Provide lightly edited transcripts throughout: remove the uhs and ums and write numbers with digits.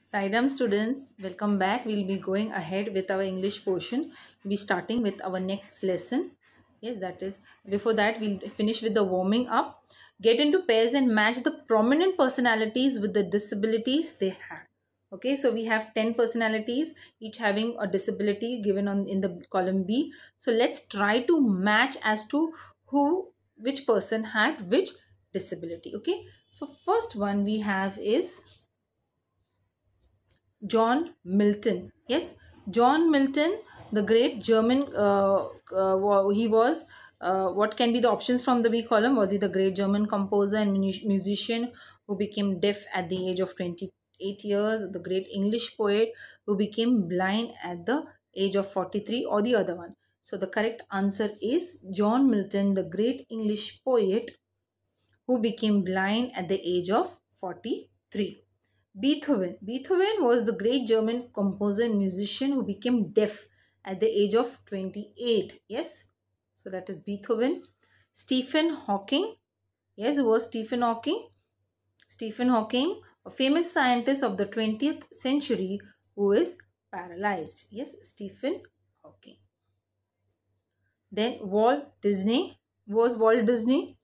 Saidam students, welcome back. We'll be going ahead with our English portion. We'll be starting with our next lesson. Yes, that is. Before that, we'll finish with the warming up. Get into pairs and match the prominent personalities with the disabilities they had. Okay, so we have 10 personalities, each having a disability given on in the column B. So let's try to match as to which person had which disability. Okay, so first one we have is John Milton. Yes, John Milton, the great German, he was, what can be the options from the B column? Was he the great German composer and musician who became deaf at the age of 28 years? The great English poet who became blind at the age of 43, or the other one? So the correct answer is John Milton, the great English poet who became blind at the age of 43. Beethoven. Beethoven was the great German composer and musician who became deaf at the age of 28. Yes, so that is Beethoven. Stephen Hawking. Yes, who was Stephen Hawking? Stephen Hawking, a famous scientist of the 20th century who is paralyzed. Yes, Stephen Hawking. Then Walt Disney. Was Walt Disney?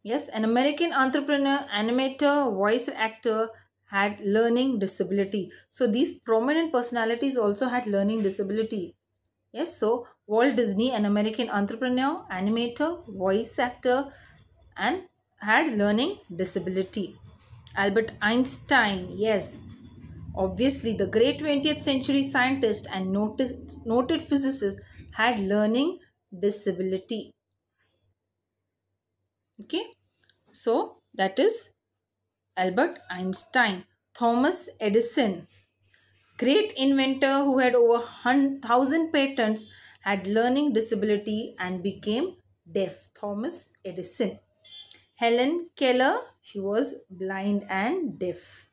Yes, an American entrepreneur, animator, voice actor, had learning disability. So these prominent personalities also had learning disability. Yes, so Walt Disney, an American entrepreneur, animator, voice actor, and had learning disability. Albert Einstein, yes, obviously the great 20th century scientist and noted physicist, had learning disability. Okay, so that is Albert Einstein. Thomas Edison, great inventor who had over 1,000 patents, had learning disability and became deaf. Thomas Edison. Helen Keller, she was blind and deaf.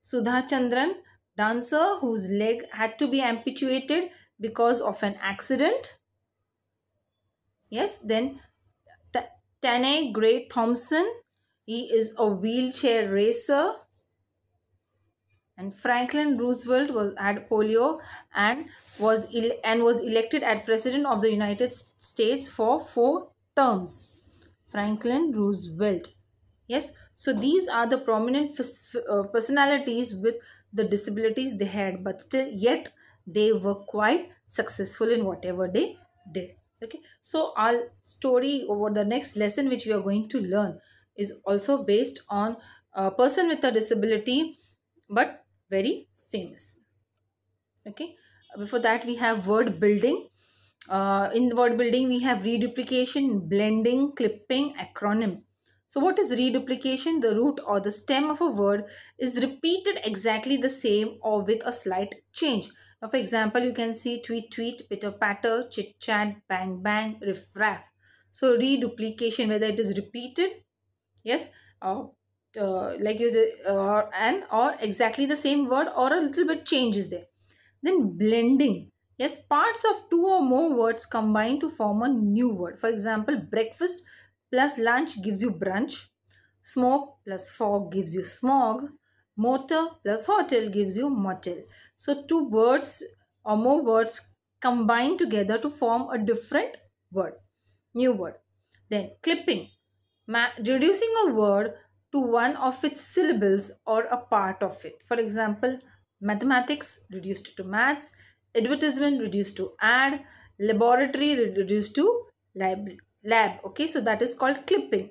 Sudha Chandran, dancer whose leg had to be amputated because of an accident. Yes, then Tanay Gray Thompson, he is a wheelchair racer. And Franklin Roosevelt had polio and was elected as president of the United States for 4 terms. Franklin Roosevelt. Yes, so these are the prominent personalities with the disabilities they had, but still yet they were quite successful in whatever they did. Okay, so our story over the next lesson which we are going to learn is also based on a person with a disability, but very famous. Okay, before that we have word building. In word building we have reduplication, blending, clipping, acronym. So what is reduplication? The root or the stem of a word is repeated exactly the same or with a slight change. Now for example, you can see tweet tweet, pitter patter, chit chat, bang bang, riff raff. So reduplication, whether it is repeated, yes, like you say, and or exactly the same word or a little bit change is there. Then blending, yes, parts of 2 or more words combine to form a new word. For example, breakfast plus lunch gives you brunch, smoke plus fog gives you smog, motor plus hotel gives you motel. So 2 words or more words combine together to form a different word, new word. Then clipping, reducing a word to one of its syllables or a part of it. For example, mathematics reduced to maths, advertisement reduced to ad, laboratory reduced to lab. Okay, so that is called clipping.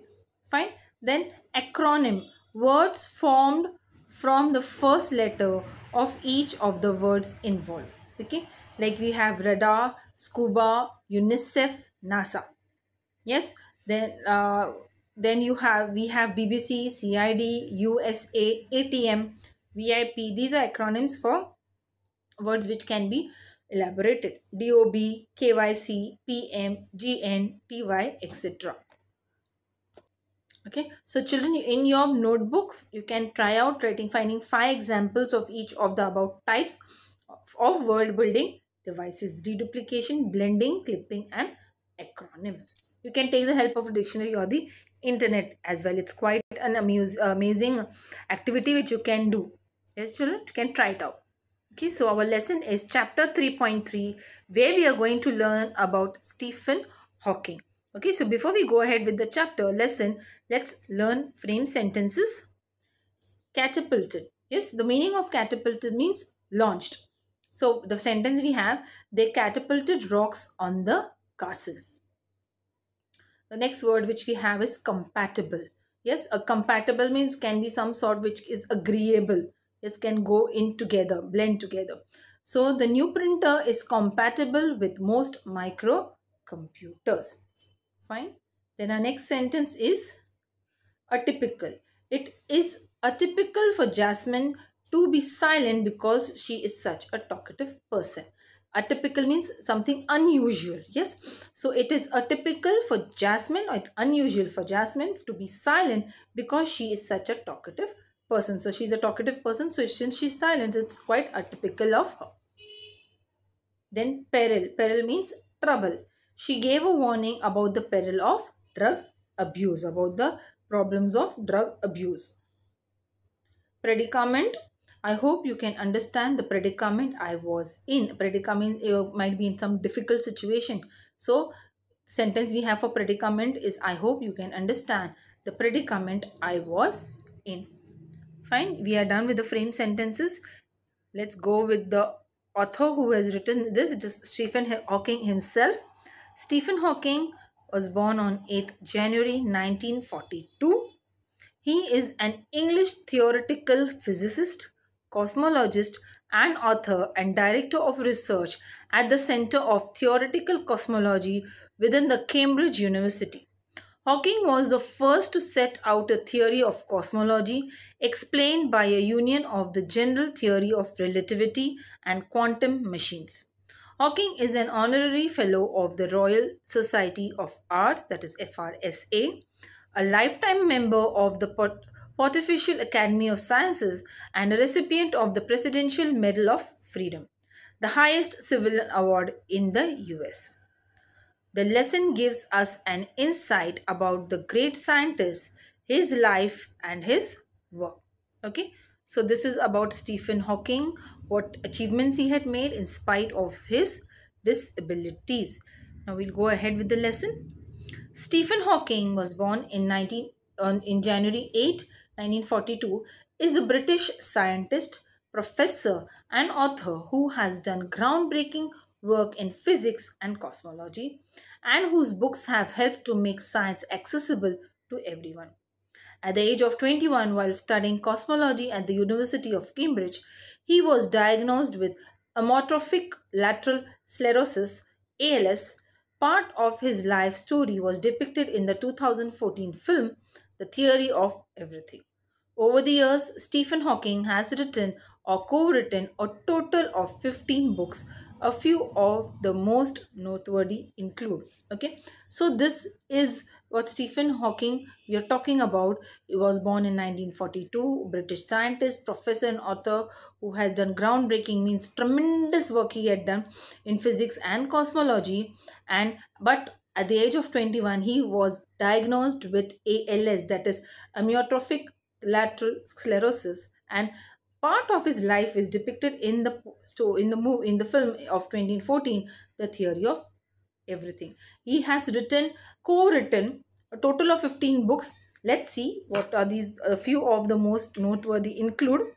Fine. Then acronym, words formed from the first letter of each of the words involved. Okay, like we have radar, scuba, UNICEF, NASA. Yes, then we have BBC, CID, USA, ATM, VIP. These are acronyms for words which can be elaborated. DOB, KYC, PM, GN, TY, etc. Okay, so children, in your notebook you can try out finding 5 examples of each of the above types of word building devices: reduplication, blending, clipping, and acronym. You can take the help of a dictionary or the internet as well. It's quite an amazing activity which you can do. Yes, children, you can try it out. Okay, so our lesson is chapter 3.3, where we are going to learn about Stephen Hawking. Okay, so before we go ahead with the chapter lesson, let's learn frame sentences. Catapulted. Yes, the meaning of catapulted means launched. So the sentence we have, they catapulted rocks on the castle. The next word which we have is compatible. Yes, a compatible means can be some sort which is agreeable. Yes, can go in together, blend together. So the new printer is compatible with most microcomputers. Fine. Then our next sentence is atypical. It is atypical for Jasmine to be silent because she is such a talkative person. Atypical means something unusual. Yes. So it is atypical for Jasmine, or unusual for Jasmine to be silent because she is such a talkative person. So she's a talkative person. So since she's silent, it's quite atypical of her. Then peril. Peril means trouble. She gave a warning about the peril of drug abuse, about the problems of drug abuse. Predicament. I hope you can understand the predicament I was in. Predicament might be in some difficult situation. So, sentence we have for predicament is I hope you can understand the predicament I was in. Fine. We are done with the frame sentences. Let's go with the author who has written this. It is Stephen Hawking himself. Stephen Hawking was born on 8th January 1942. He is an English theoretical physicist, cosmologist, and author and director of research at the Center of Theoretical Cosmology within the Cambridge University. Hawking was the first to set out a theory of cosmology explained by a union of the general theory of relativity and quantum machines. Hawking is an honorary fellow of the Royal Society of Arts, that is FRSA, a lifetime member of the Pontifical Academy of Sciences, and a recipient of the Presidential Medal of Freedom, the highest civilian award in the US. The lesson gives us an insight about the great scientist, his life, and his work. Okay, so this is about Stephen Hawking, what achievements he had made in spite of his disabilities. Now we'll go ahead with the lesson. Stephen Hawking was born in January 8, 1942, is a British scientist, professor, and author who has done groundbreaking work in physics and cosmology, and whose books have helped to make science accessible to everyone. At the age of 21, while studying cosmology at the University of Cambridge, he was diagnosed with amyotrophic lateral sclerosis, ALS. Part of his life story was depicted in the 2014 film, The Theory of Everything. Over the years, Stephen Hawking has written or co-written a total of 15 books. A few of the most noteworthy include. Okay, so this is what Stephen Hawking we are talking about. He was born in 1942, British scientist, professor, and author who has done groundbreaking, means tremendous work he had done in physics and cosmology. But at the age of 21, he was diagnosed with ALS, that is amyotrophic lateral sclerosis, and part of his life is depicted in the film of 2014, The Theory of Everything. He has co-written a total of 15 books. Let's see what are these. A few of the most noteworthy include.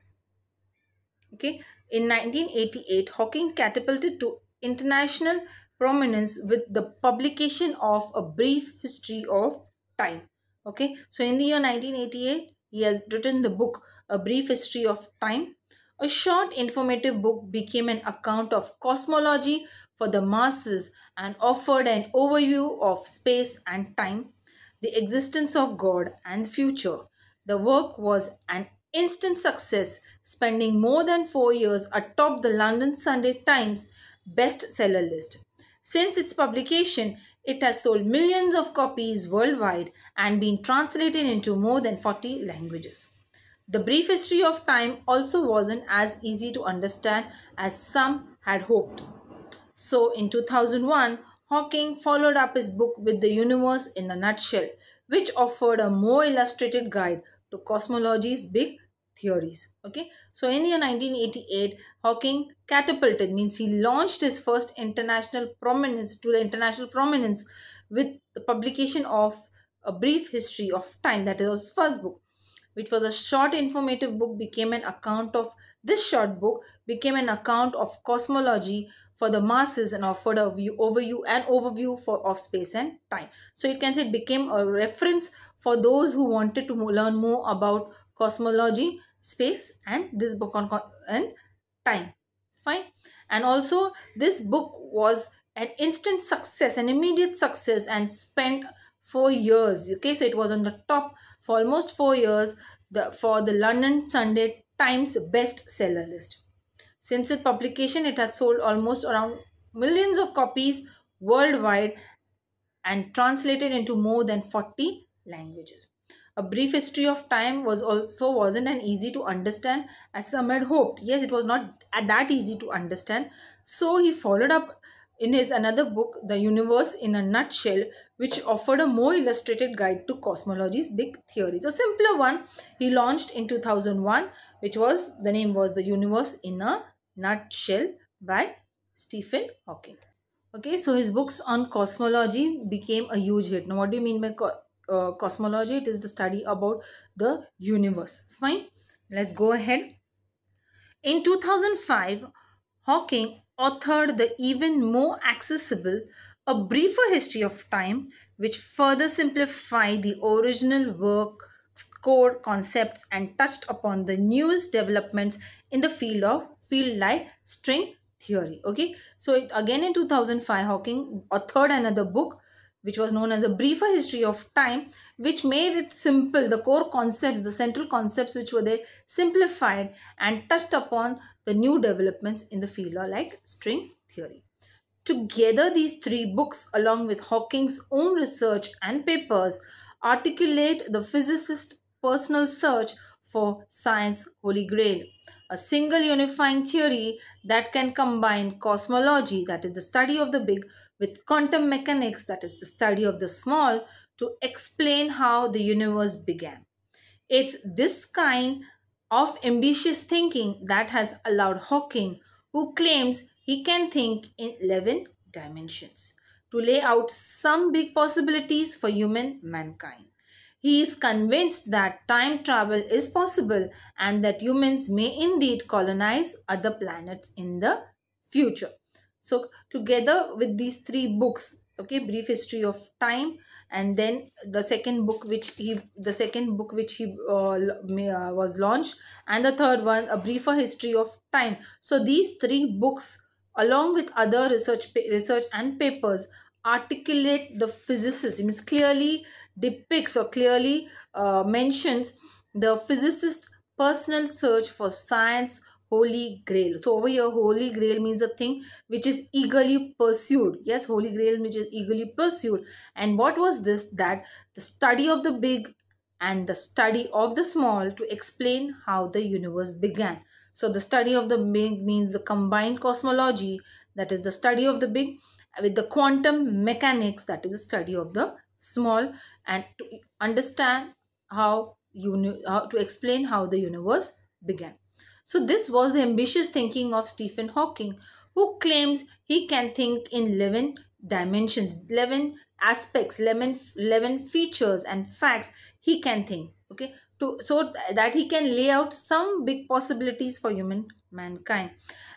Okay, in 1988, Hawking catapulted to international prominence with the publication of A Brief History of Time. Okay, so in the year 1988, he has written the book A Brief History of Time. A short informative book became an account of cosmology for the masses and offered an overview of space and time, the existence of God and the future. The work was an instant success, spending more than 4 years atop the London Sunday Times bestseller list. Since its publication, it has sold millions of copies worldwide and been translated into more than 40 languages. The Brief History of Time also wasn't as easy to understand as some had hoped. So in 2001, Hawking followed up his book with The Universe in a Nutshell, which offered a more illustrated guide to cosmology's big theories. Okay, so in the year 1988, Hawking catapulted, means he launched his first international prominence to the international prominence with the publication of A Brief History of Time, that was his first book, which was a short informative book, became an account of this short book became an account of cosmology for the masses and offered a overview of space and time. So you can say it became a reference for those who wanted to learn more about cosmology, space, and this book on and time. Fine. And also this book was an instant success, an immediate success, and spent 4 years. Okay, so it was on the top for almost 4 years for the London Sunday Times bestseller list. Since its publication, it had sold almost around millions of copies worldwide and translated into more than 40 languages. A Brief History of Time wasn't an easy to understand as some had hoped. Yes, it was not that easy to understand. So he followed up in his another book, The Universe in a Nutshell, which offered a more illustrated guide to cosmology's big theories. A simpler one he launched in 2001, which was, the name was The Universe in a Nutshell by Stephen Hawking. Okay, so his books on cosmology became a huge hit. Now, what do you mean by cosmology? It is the study about the universe. Fine, let's go ahead. In 2005, Hawking authored the even more accessible A Briefer History of Time, which further simplified the original work's core concepts and touched upon the newest developments in the field like string theory. Okay, so again in 2005, Hawking authored another book which was known as A Briefer History of Time, which made it simple. The core concepts, the central concepts which were there, simplified and touched upon the new developments in the field like string theory. Together, these three books, along with Hawking's own research and papers, articulate the physicist's personal search for science holy grail, a single unifying theory that can combine cosmology, that is the study of the big, with quantum mechanics, that is the study of the small, to explain how the universe began. It's this kind of ambitious thinking that has allowed Hawking, who claims he can think in 11 dimensions, to lay out some big possibilities for mankind. He is convinced that time travel is possible and that humans may indeed colonize other planets in the future. So together with these three books, okay, Brief History of Time, and then the second book which he was launched, and the third one, A Briefer History of Time. So these three books, along with other research and papers, articulate the physicist. It means clearly depicts or clearly mentions the physicist's personal search for science holy grail. So over here, holy grail means a thing which is eagerly pursued. Yes, holy grail which is eagerly pursued. And what was this? That the study of the big and the study of the small to explain how the universe began. So the study of the big means the combined cosmology, that is the study of the big, with the quantum mechanics, that is the study of the small, and to understand how to explain how the universe began. So this was the ambitious thinking of Stephen Hawking, who claims he can think in 11 dimensions, 11 aspects, 11 features and facts he can think, okay, so that he can lay out some big possibilities for mankind.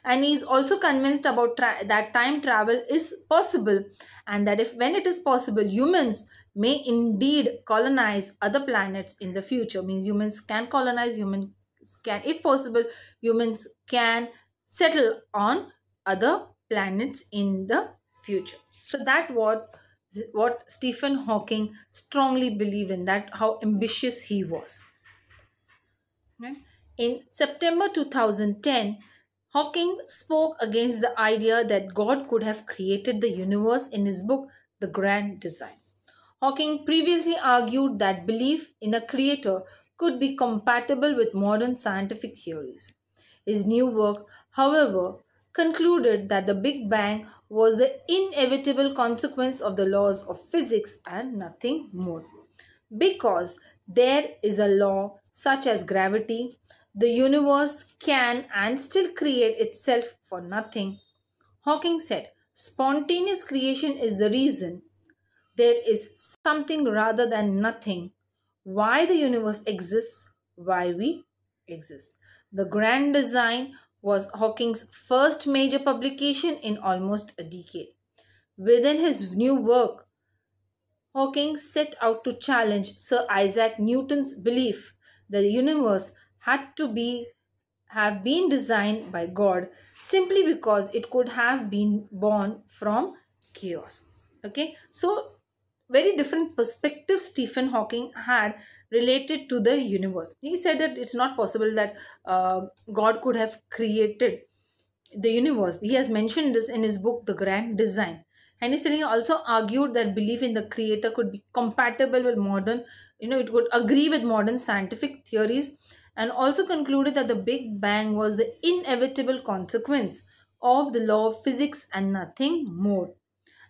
And he is also convinced about that time travel is possible, and that when it is possible, humans may indeed colonize other planets in the future. Means humans can colonize, if possible, humans can settle on other planets in the future. So that what Stephen Hawking strongly believed in, that how ambitious he was. Right? In September 2010, Hawking spoke against the idea that God could have created the universe in his book, The Grand Design. Hawking previously argued that belief in a creator could be compatible with modern scientific theories. His new work, however, concluded that the Big Bang was the inevitable consequence of the laws of physics and nothing more. Because there is a law such as gravity, The universe can and still create itself for nothing. Hawking said, spontaneous creation is the reason there is something rather than nothing. Why the universe exists, why we exist. The Grand Design was Hawking's first major publication in almost a decade. Within his new work, Hawking set out to challenge Sir Isaac Newton's belief that the universe had to be have been designed by God simply because it could have been born from chaos. Okay, so very different perspective Stephen Hawking had related to the universe. He said that it's not possible that God could have created the universe. He has mentioned this in his book, The Grand Design. And he also argued that belief in the creator could be compatible with modern, it could agree with modern scientific theories, and also concluded that the Big Bang was the inevitable consequence of the law of physics and nothing more.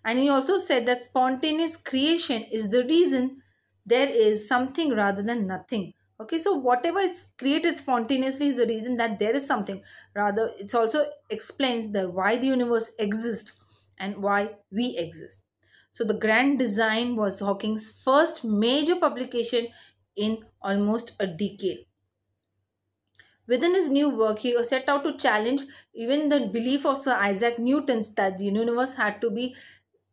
And he also said that spontaneous creation is the reason there is something rather than nothing. Okay, so whatever it's created spontaneously is the reason that there is something. Rather, it also explains that why the universe exists and why we exist. So the Grand Design was Hawking's first major publication in almost a decade. Within his new work, he set out to challenge even the belief of Sir Isaac Newton's that the universe had to be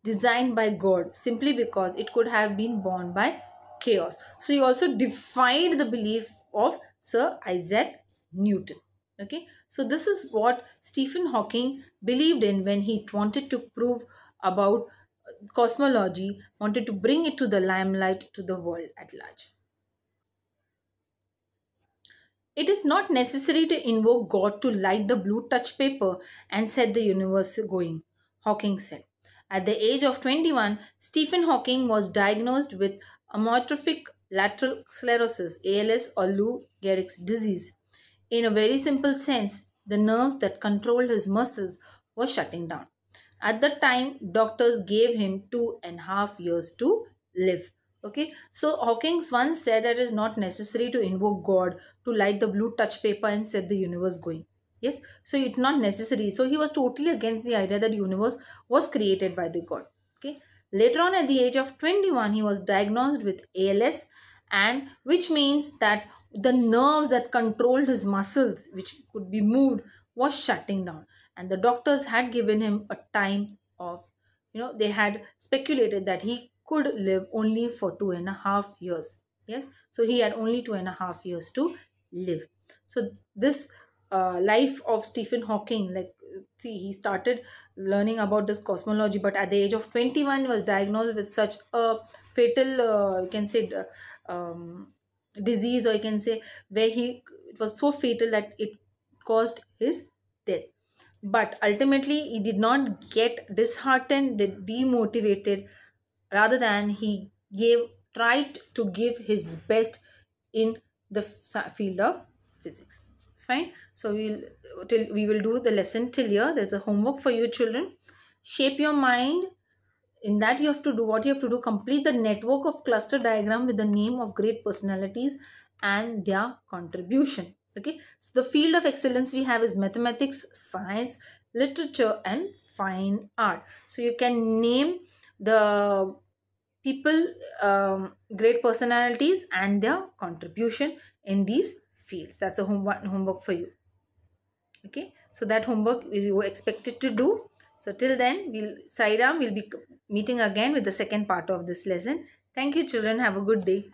designed by God simply because it could have been born by chaos. So he also defied the belief of Sir Isaac Newton. Okay, so this is what Stephen Hawking believed in when he wanted to prove about cosmology, wanted to bring it to the limelight to the world at large. It is not necessary to invoke God to light the blue touch paper and set the universe going, Hawking said. At the age of 21, Stephen Hawking was diagnosed with amyotrophic lateral sclerosis, ALS, or Lou Gehrig's disease. In a very simple sense, the nerves that controlled his muscles were shutting down. At the time, doctors gave him 2.5 years to live. Okay, so Hawkins once said that it is not necessary to invoke God to light the blue touch paper and set the universe going. Yes, so it's not necessary. So he was totally against the idea that the universe was created by the God. Okay, later on at the age of 21, he was diagnosed with ALS, and which means that the nerves that controlled his muscles, which could be moved, was shutting down, and the doctors had given him a time of, they had speculated that he could live only for 2.5 years. Yes, so he had only 2.5 years to live. So this life of Stephen Hawking, like, see, he started learning about this cosmology, but at the age of 21 was diagnosed with such a fatal, you can say, disease, or you can say where it was so fatal that it caused his death. But ultimately he did not get disheartened, demotivated. Rather than he tried to give his best in the field of physics. Fine, so we will do the lesson till here. There's a homework for you children. Shape your mind. In that, you have to do what you have to do: complete the network of cluster diagram with the name of great personalities and their contribution. Okay, so the field of excellence we have is mathematics, science, literature, and fine art. So you can name the people, great personalities and their contribution in these fields. That's a homework for you. Okay, so that homework you were expected to do. So till then, Sairam will be meeting again with the second part of this lesson. Thank you children. Have a good day.